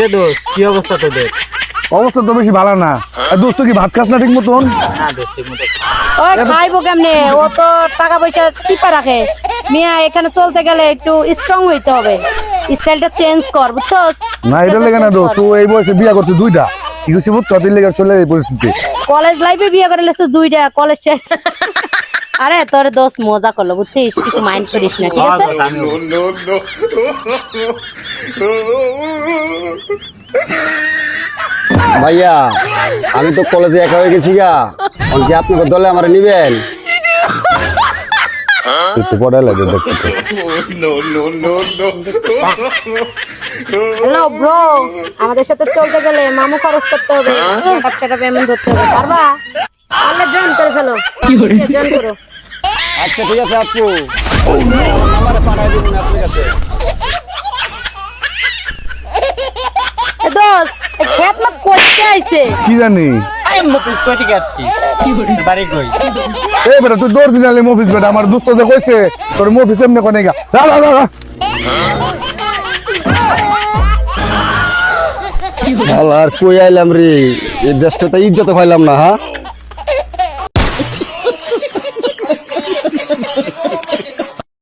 কিরে দোস্ত, কি অবস্থা তোদের? অবস্থা তো বেশি ভালো না। আর দোস্ত কি ভাত খাস না ঠিক মতন? না দোস্ত, ঠিক মতো ওই খাইবো কেমনে? ও তো টাকা পয়সা চিপা রাখে। মিয়া এখানে চলতে গেলে একটু স্ট্রং হইতে হবে, স্টাইলটা চেঞ্জ কর, বুঝছস? না এটা লেগে না দোস্ত, তুই এই বয়সে বিয়া করছিস দুইটা, কি হচ্ছে বুঝছ? তোর লেগে চলে এই পরিস্থিতি। কলেজ লাইফে বিয়ে করে লেছিস দুইটা, কলেজ শেষ। আরে তোর দোস্ত মজা করলো, বুঝছিস? কিছু মাইন্ড করিস না, ঠিক আছে? ভাইয়া আমি তো কলেজে একা হয়ে গেছি গা, কি আপনাদের দলে আমার নিবেন? একটু পড়া লাগে দেখতে। হ্যালো ব্রো, আমাদের সাথে চলতে গেলে মামু খরচ করতে হবে, সেটা পেমেন্ট করতে হবে। পারবা? পারলে জয়েন করে ফেলো, জয়েন করো। আচ্ছা ঠিক আছে আপু, আমারে পাঠাই দিবেন আপনার কাছে। এ দোস্ত, এই খেত না করতে আইছে। কি জানি আই মফিস কই থেকে আসছিস? বাড়ি কই? এই বেটা তুই দৌড় দিনালে মফিস বেটা, আমার দোস্ত যে কইছে তোর মফিস এমনি কোনে গা। আর কই আইলাম রে, এই দেশটা তো ইজ্জত পাইলাম না। হ্যাঁ